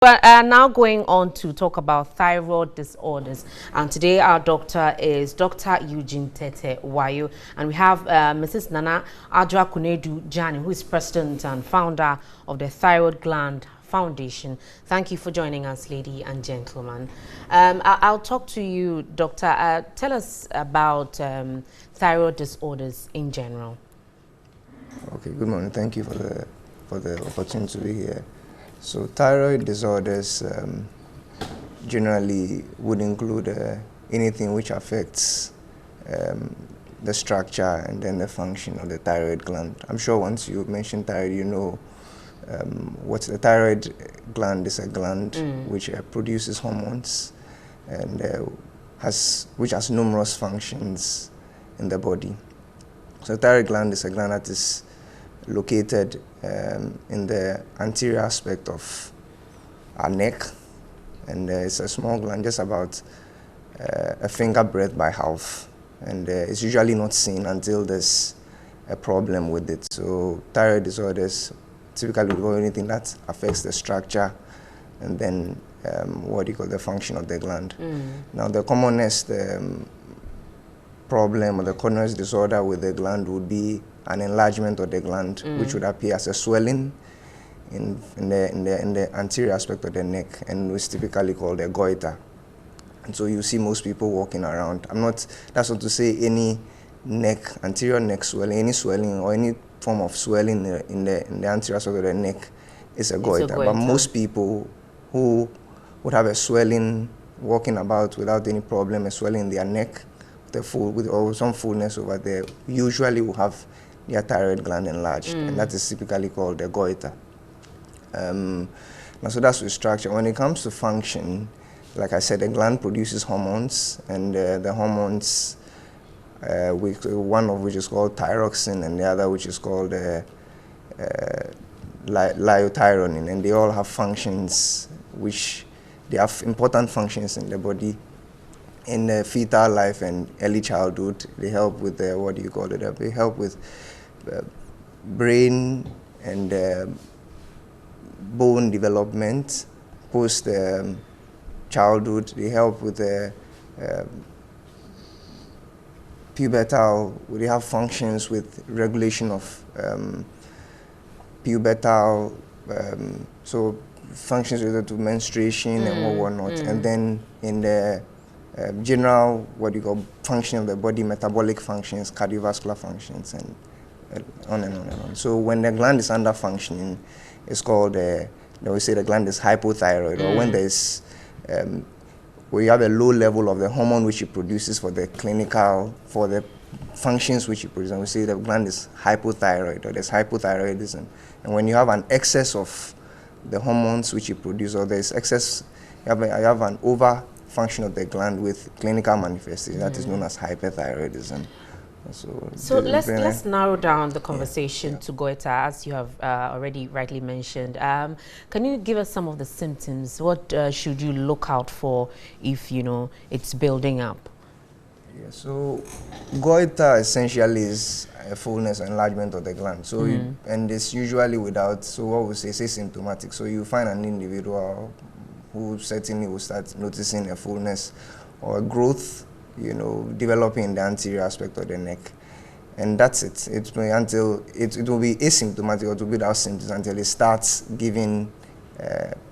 We're now going on to talk about thyroid disorders, and today our doctor is Dr. Eugene Tete Wayo, and we have Mrs. Nana Adra Kunedu Jani, who is president and founder of the Thyroid Gland Foundation. Thank you for joining us, ladies and gentlemen. I'll talk to you, doctor. Tell us about thyroid disorders in general. Okay, good morning. Thank you for the opportunity to be here. So thyroid disorders generally would include anything which affects the structure and then the function of the thyroid gland. I'm sure once you mention thyroid, you know what the thyroid gland is. A gland which produces hormones and which has numerous functions in the body. So the thyroid gland is a gland that is located in the anterior aspect of our neck, and it's a small gland, just about a finger breadth by half, and it's usually not seen until there's a problem with it. So thyroid disorders typically involve anything that affects the structure and then the function of the gland. Now the commonest problem or the commonest disorder with the gland would be an enlargement of the gland, which would appear as a swelling in the anterior aspect of the neck, and is typically called a goiter. And so you see most people walking around. That's not to say any anterior neck swelling, any swelling or any form of swelling in the anterior aspect of the neck is a goiter. But most people who would have a swelling walking about without any problem, a swelling in their neck, with some fullness over there, usually will have their thyroid gland enlarged, and that is typically called a goiter. So that's with structure. When it comes to function, like I said, the gland produces hormones, and the hormones, one of which is called thyroxine, and the other which is called liothyronine, and they all have functions they have important functions in the body. In the fetal life and early childhood, they help with they help with brain and bone development. Post childhood, they help with the pubertal. They have functions with regulation of pubertal, so functions related to menstruation and whatnot. And then in the general function of the body, metabolic functions, cardiovascular functions, and on and on and on. So when the gland is under functioning, it's called they always say the gland is hypothyroid, or when there's where you have a low level of the hormone which it produces for the functions which it produces, and we say the gland is hypothyroid, or there's hypothyroidism. And when you have an excess of the hormones which it produces, or there's excess, you have an over function of the gland with clinical manifestation that is known as hyperthyroidism. So let's narrow down the conversation to goiter, as you have already rightly mentioned. Can you give us some of the symptoms? What should you look out for if it's building up? Yeah, so goiter essentially is a fullness or enlargement of the gland. So and it's usually without, so what we say symptomatic. So you find an individual who certainly will start noticing a fullness or a growth, developing in the anterior aspect of the neck. And that's it. It will be asymptomatic, or to be without symptoms until it starts giving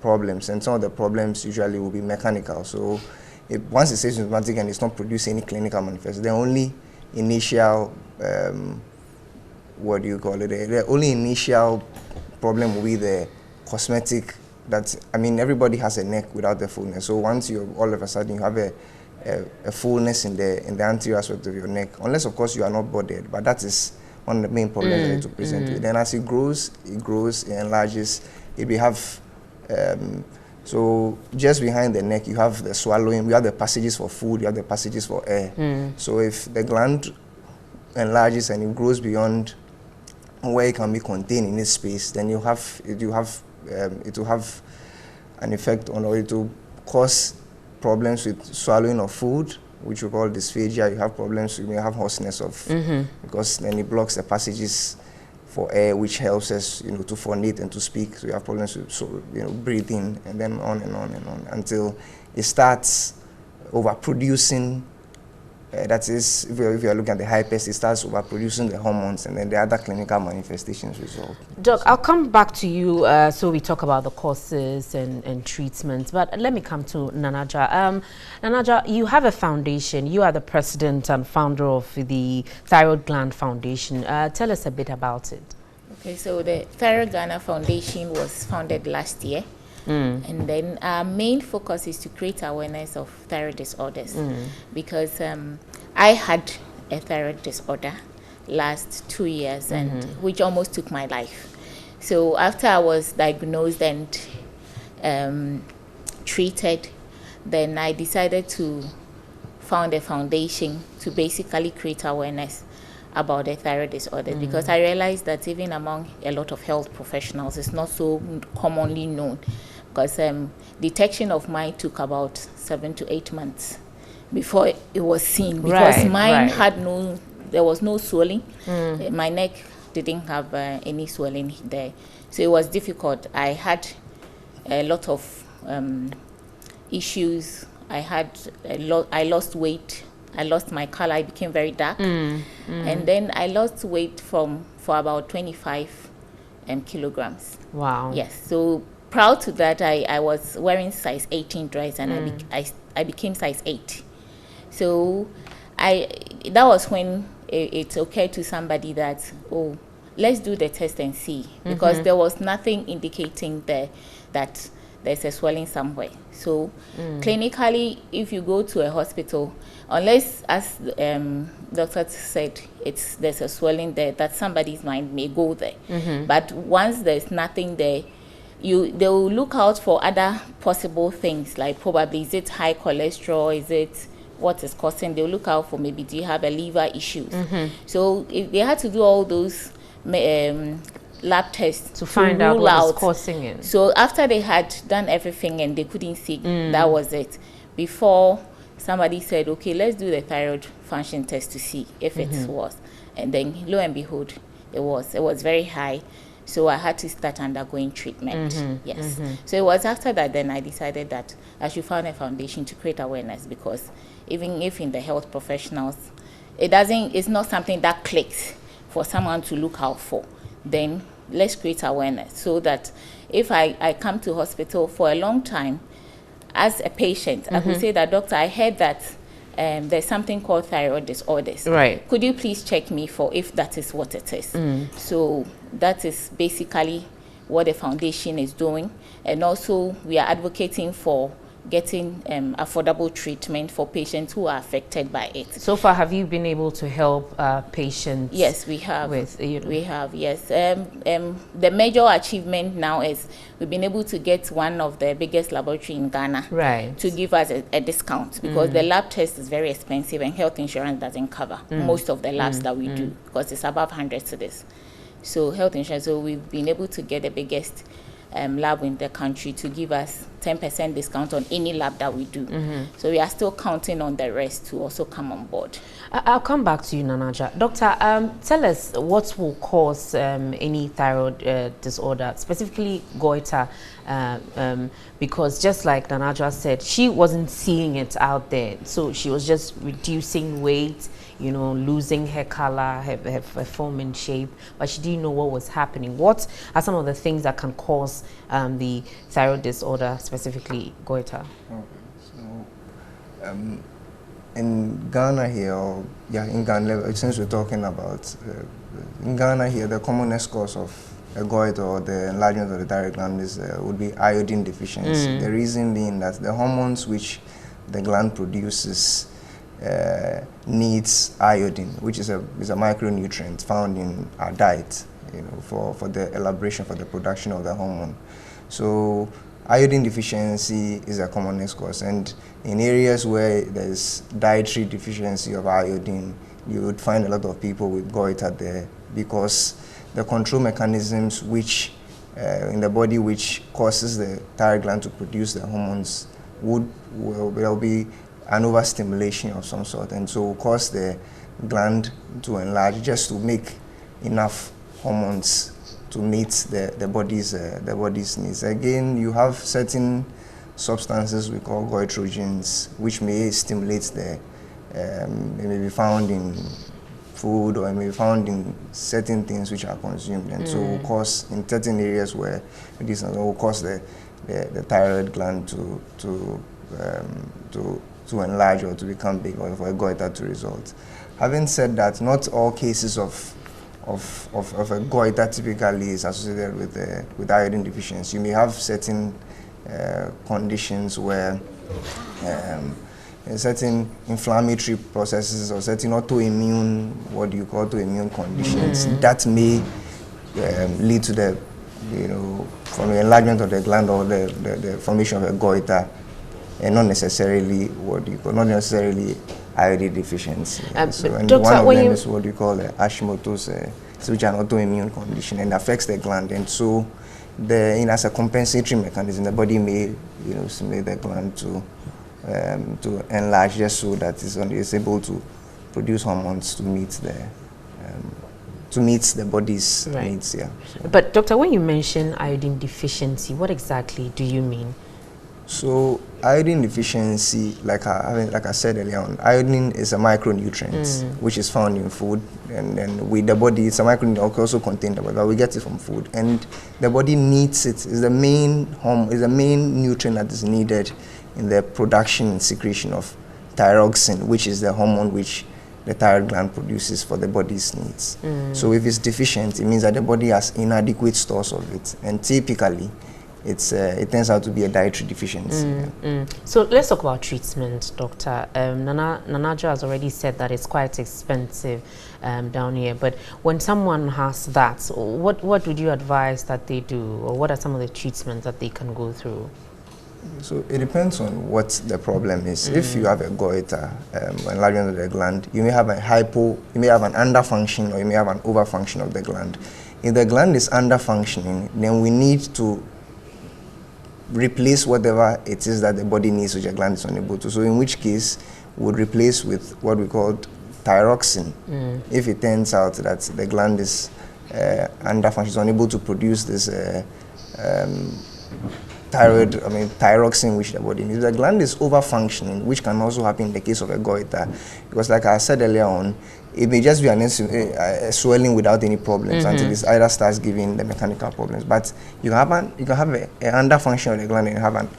problems. And some of the problems usually will be mechanical. So once it's asymptomatic and it's not producing any clinical manifestation, the only initial, the only initial problem will be the cosmetic. Everybody has a neck without the fullness. So once all of a sudden you have a fullness in the anterior aspect of your neck, unless of course you are not bothered, but that is one of the main problems that you present with. Then as it grows, it enlarges. It will have so just behind the neck you have the swallowing, you have the passages for food, you have the passages for air. So if the gland enlarges and it grows beyond where it can be contained in this space, then it will have an effect on, or it will cause problems with swallowing of food, which we call dysphagia. You have problems, you may have hoarseness because then it blocks the passages for air, which helps us, to phonate and to speak. So you have problems with, breathing, and then on and on and on until it starts overproducing. That is, if you are looking at the hypers, it starts overproducing the hormones, and then the other clinical manifestations result. Doc, I'll come back to you so we talk about the causes and treatments, but let me come to Nanaja. Nanaja, you have a foundation. You are the president and founder of the Thyroid Gland Foundation. Tell us a bit about it. Okay, so the Thyroid Gland Foundation was founded last year. And then our main focus is to create awareness of thyroid disorders because I had a thyroid disorder last 2 years and which almost took my life. So after I was diagnosed and treated, then I decided to found a foundation to basically create awareness about the thyroid disorders because I realized that even among a lot of health professionals, it's not so commonly known. Because detection of mine took about 7 to 8 months before it was seen. Because mine had there was no swelling. My neck didn't have any swelling there. So it was difficult. I had a lot of issues. I lost weight. I lost my color. I became very dark. And then I lost weight for about 25 kilograms. Wow. Yes. So proud to that, I was wearing size 18 dress and I became size 8. So that was when it occurred to somebody that, oh, let's do the test and see, because there was nothing indicating that there's a swelling somewhere. So clinically, if you go to a hospital, unless, as doctor said, there's a swelling there, that somebody's mind may go there. But once there's nothing there, they will look out for other possible things, like probably is it high cholesterol, is it what is causing. They'll look out for maybe do you have a liver issues. So if they had to do all those lab tests to find out what is causing it. So after they had done everything and they couldn't see, that was it. Before somebody said, okay, let's do the thyroid function test to see if it was, and then lo and behold, it was very high. So I had to start undergoing treatment. Yes. So it was after that then I decided that I should found a foundation to create awareness, because even if in the health professionals, it's not something that clicks for someone to look out for, then let's create awareness so that if I come to hospital for a long time as a patient, I could say that, doctor, I heard that there's something called thyroid disorders. Right. Could you please check me for if that is what it is? So that is basically what the foundation is doing. And also we are advocating for getting affordable treatment for patients who are affected by it. So far, have you been able to help patients? Yes, we have. We have, yes. The major achievement now is we've been able to get one of the biggest laboratory in Ghana to give us a discount, because the lab test is very expensive and health insurance doesn't cover most of the labs that we do, because it's above 100 cedis. So health insurance, so we've been able to get the biggest lab in the country to give us 10% discount on any lab that we do. So we are still counting on the rest to also come on board. I'll come back to you, Nanaja. Doctor, tell us what will cause any thyroid disorder, specifically goiter, because just like Nanaja said, she wasn't seeing it out there. So she was just reducing weight, losing her color, her form and shape, but she didn't know what was happening. What are some of the things that can cause the thyroid disorder, specifically goiter? So, in Ghana here, in Ghana, since we're talking about, in Ghana here, the commonest cause of a goiter or the enlargement of the thyroid gland would be iodine deficiency. The reason being that the hormones which the gland produces needs iodine, which is a micronutrient found in our diet, for the elaboration, for the production of the hormone. So iodine deficiency is a commonest cause, and in areas where there's dietary deficiency of iodine, you would find a lot of people with goiter there, because the control mechanisms which in the body which causes the thyroid gland to produce the hormones will be an overstimulation of some sort, and so will cause the gland to enlarge just to make enough hormones to meet the body's needs. Again, you have certain substances we call goitrogens, which may stimulate they may be found in food, or it may be found in certain things which are consumed, and so will cause, in certain areas where this will cause the thyroid gland to enlarge or to become big, or for a goiter to result. Having said that, not all cases of a goiter typically is associated with iodine deficiency. You may have certain conditions where certain inflammatory processes or certain autoimmune, what do you call autoimmune conditions, that may lead to the, from the enlargement of the gland or the formation of a goiter, and not necessarily not necessarily iodine deficiency. So, and Doctor, one of them is what you call Hashimoto's, which is an autoimmune condition and affects the gland, and so as a compensatory mechanism, the body may stimulate the gland to enlarge, just so that it's able to produce hormones to meet the body's needs. Yeah. But doctor, when you mention iodine deficiency, what exactly do you mean? So iodine deficiency, like I said earlier on, iodine is a micronutrient which is found in food, and then with the body, it's a micronutrient also contained the body, but we get it from food, and the body needs it. It's the main nutrient that is needed in the production and secretion of thyroxine, which is the hormone which the thyroid gland produces for the body's needs. So if it's deficient, it means that the body has inadequate stores of it, and typically it turns out to be a dietary deficiency. So let's talk about treatment, doctor. Nanajo has already said that it's quite expensive down here, but when someone has that, what would you advise that they do, or what are some of the treatments that they can go through? So it depends on what the problem is. If you have a goiter, enlargement of the gland, you may have an underfunction, or you may have an overfunction of the gland. If the gland is underfunctioning, then we need to replace whatever it is that the body needs, which the gland is unable to. So in which case, we would replace with what we call thyroxine. If it turns out that the gland is underfunctioning, is unable to produce this thyroxine which the body needs. The gland is overfunctioning, which can also happen in the case of a goiter, because like I said earlier on, it may just be a swelling without any problems until it either starts giving the mechanical problems. But you can have an underfunction of the gland and have an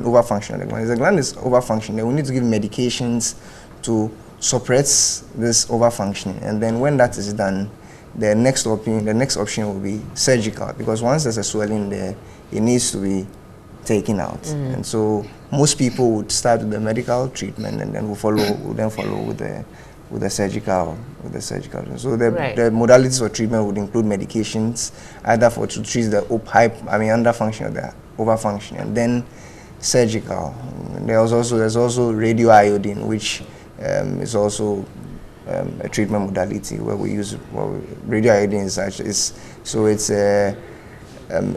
overfunction of the gland. If the gland is overfunctioning, then we need to give medications to suppress this overfunctioning. And then when that is done, the next option will be surgical, because once there's a swelling there, it needs to be taken out. And so most people would start with the medical treatment, and then we'll follow with the surgical. So the modalities of treatment would include medications, either to treat the underfunction or the overfunction, and then surgical. There's also radioiodine, which is also a treatment modality where we use radioiodine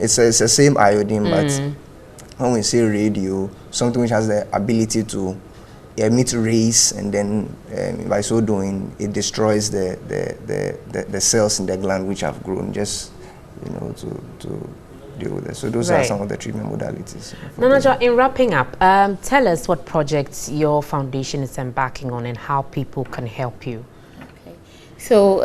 it's the same iodine, but when we say radio, something which has the ability to emit rays, and then by so doing, it destroys the cells in the gland which have grown, just to deal with it. So those are some of the treatment modalities. Nanajo, in wrapping up, tell us what projects your foundation is embarking on and how people can help you. Okay. So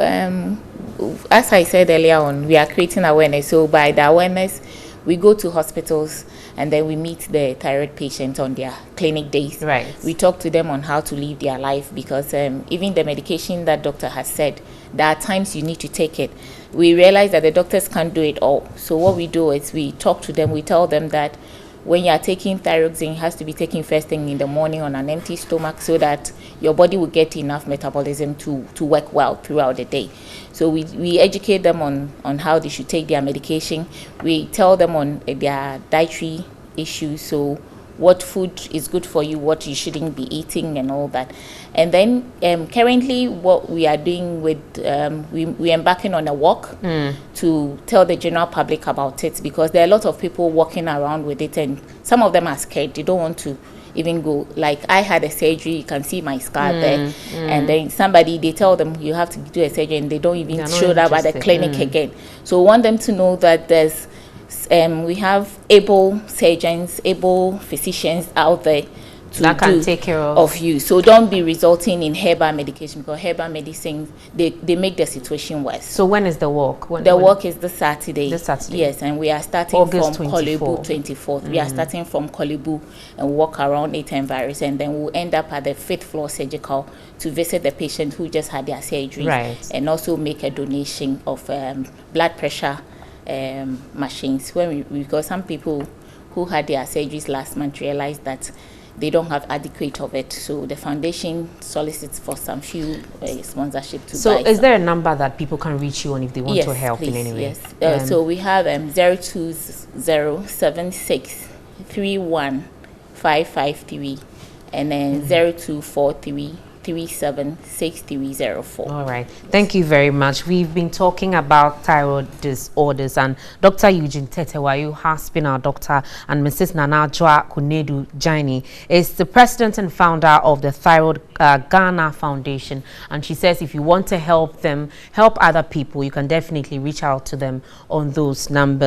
as I said earlier on, we are creating awareness. So by the awareness, we go to hospitals, and then we meet the thyroid patients on their clinic days. We talk to them on how to live their life, because even the medication that doctor has said, there are times you need to take it. We realize that the doctors can't do it all. So what we do is we talk to them, we tell them that when you are taking thyroxine, it has to be taken first thing in the morning on an empty stomach, so that your body will get enough metabolism to work well throughout the day. So we educate them on how they should take their medication. We tell them on their dietary issues, so what food is good for you, what you shouldn't be eating, and all that. And then currently what we are doing with, we're embarking on a walk to tell the general public about it, because there are a lot of people walking around with it, and some of them are scared. They don't want to even go. Like I had a surgery, you can see my scar there, and then somebody, they tell them you have to do a surgery, and they don't even show up at the clinic again. So we want them to know that there's we have able surgeons, able physicians out there that can take care of you. So don't be resulting in herbal medication, because herbal medicine, they make the situation worse. So when is the walk? The walk is this Saturday. This Saturday. Yes, and we are starting August from 24. Kolebu 24th. We are starting from Kolebu and walk around 8 virus, and then we'll end up at the 5th floor surgical to visit the patient who just had their surgery, and also make a donation of blood pressure machines. Because some people who had their surgeries last month realized that they don't have adequate of it, so the foundation solicits for some few sponsorship to buy. So is there a number that people can reach you on if they want to help in any way? Yes. So we have 02076315553 and then 0243376304. All right. Thank you very much. We've been talking about thyroid disorders, and Dr. Eugene Tete Wayo has been our doctor, and Mrs. Nana Kunedu Jani is the president and founder of the Thyroid Ghana Foundation. And she says if you want to help them, help other people, you can definitely reach out to them on those numbers.